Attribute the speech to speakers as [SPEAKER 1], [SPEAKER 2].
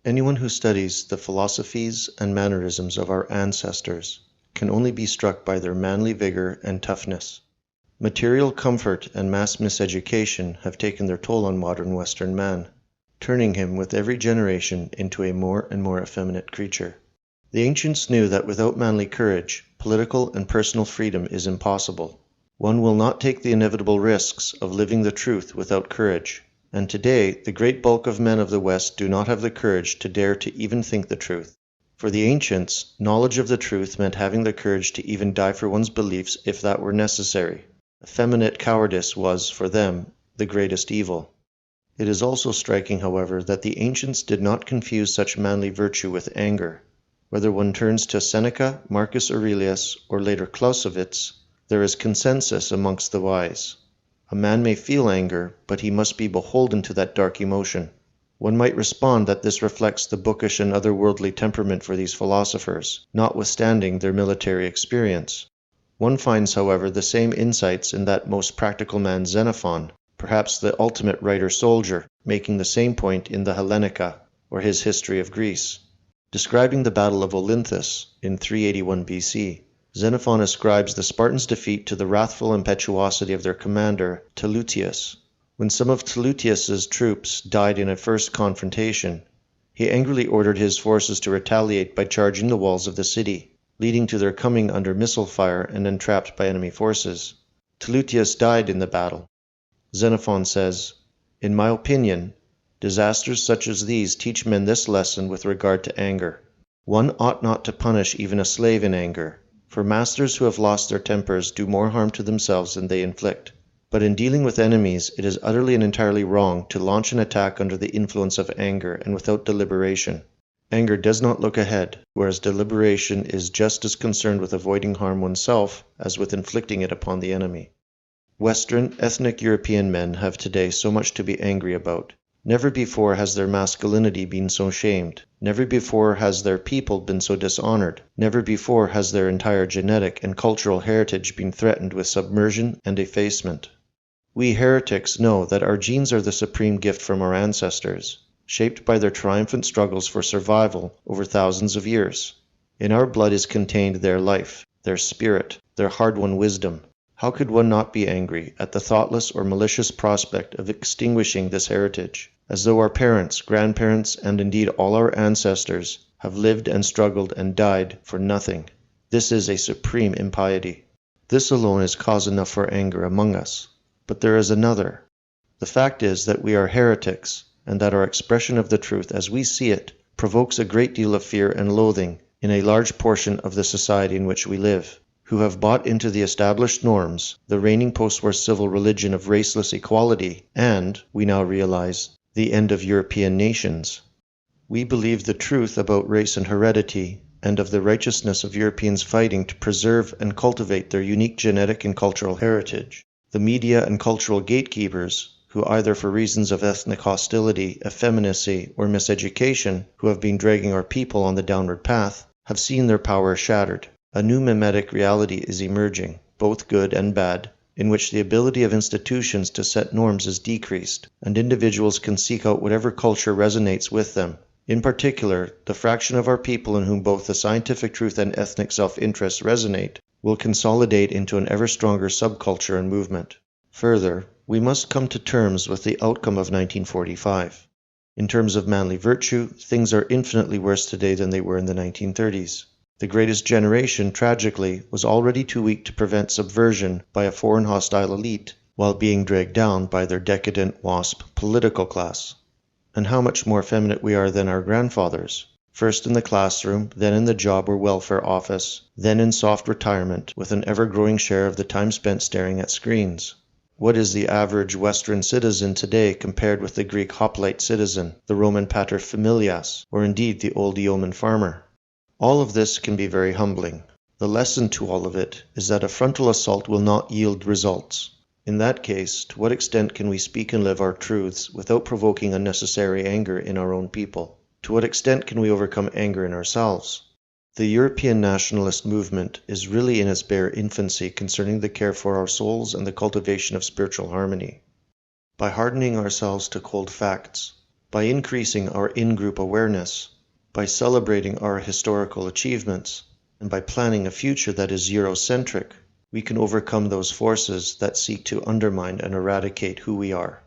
[SPEAKER 1] Anyone who studies the philosophies and mannerisms of our ancestors can only be struck by their manly vigor and toughness. Material comfort and mass miseducation have taken their toll on modern Western man, turning him with every generation into a more and more effeminate creature. The ancients knew that without manly courage, political and personal freedom is impossible. One will not take the inevitable risks of living the truth without courage, and today the great bulk of men of the West do not have the courage to dare to even think the truth. For the ancients, knowledge of the truth meant having the courage to even die for one's beliefs if that were necessary. Effeminate cowardice was, for them, the greatest evil. It is also striking, however, that the ancients did not confuse such manly virtue with anger. Whether one turns to Seneca, Marcus Aurelius, or later Clausewitz, there is consensus amongst the wise. A man may feel anger, but he must be beholden to that dark emotion. One might respond that this reflects the bookish and otherworldly temperament for these philosophers, notwithstanding their military experience. One finds, however, the same insights in that most practical man Xenophon, perhaps the ultimate writer-soldier, making the same point in the Hellenica, or his History of Greece. Describing the Battle of Olynthus in 381 BC, Xenophon ascribes the Spartans' defeat to the wrathful impetuosity of their commander, Telutius. When some of Telutius's troops died in a first confrontation, he angrily ordered his forces to retaliate by charging the walls of the city, leading to their coming under missile fire and entrapped by enemy forces. Telutius died in the battle. Xenophon says, "In my opinion, disasters such as these teach men this lesson with regard to anger. One ought not to punish even a slave in anger, for masters who have lost their tempers do more harm to themselves than they inflict. But in dealing with enemies, it is utterly and entirely wrong to launch an attack under the influence of anger and without deliberation. Anger does not look ahead, whereas deliberation is just as concerned with avoiding harm oneself as with inflicting it upon the enemy." Western, ethnic European men have today so much to be angry about. Never before has their masculinity been so shamed. Never before has their people been so dishonored. Never before has their entire genetic and cultural heritage been threatened with submersion and effacement. We heretics know that our genes are the supreme gift from our ancestors, shaped by their triumphant struggles for survival over thousands of years. In our blood is contained their life, their spirit, their hard-won wisdom. How could one not be angry at the thoughtless or malicious prospect of extinguishing this heritage, as though our parents, grandparents, and indeed all our ancestors have lived and struggled and died for nothing? This is a supreme impiety. This alone is cause enough for anger among us. But there is another. The fact is that we are heretics, and that our expression of the truth as we see it provokes a great deal of fear and loathing in a large portion of the society in which we live, who have bought into the established norms, the reigning post-war civil religion of raceless equality, and, we now realize, the end of European nations. We believe the truth about race and heredity, and of the righteousness of Europeans fighting to preserve and cultivate their unique genetic and cultural heritage. The media and cultural gatekeepers, who either for reasons of ethnic hostility, effeminacy, or miseducation, who have been dragging our people on the downward path, have seen their power shattered. A new mimetic reality is emerging, both good and bad, in which the ability of institutions to set norms is decreased, and individuals can seek out whatever culture resonates with them. In particular, the fraction of our people in whom both the scientific truth and ethnic self-interest resonate will consolidate into an ever stronger subculture and movement. Further, we must come to terms with the outcome of 1945. In terms of manly virtue, things are infinitely worse today than they were in the 1930s. The greatest generation, tragically, was already too weak to prevent subversion by a foreign hostile elite, while being dragged down by their decadent WASP political class. And how much more effeminate we are than our grandfathers, first in the classroom, then in the job or welfare office, then in soft retirement, with an ever-growing share of the time spent staring at screens. What is the average Western citizen today compared with the Greek hoplite citizen, the Roman paterfamilias, or indeed the old yeoman farmer? All of this can be very humbling. The lesson to all of it is that a frontal assault will not yield results. In that case, to what extent can we speak and live our truths without provoking unnecessary anger in our own people? To what extent can we overcome anger in ourselves? The European nationalist movement is really in its bare infancy concerning the care for our souls and the cultivation of spiritual harmony. By hardening ourselves to cold facts, By increasing our in-group awareness, by celebrating our historical achievements, and by planning a future that is Eurocentric, we can overcome those forces that seek to undermine and eradicate who we are.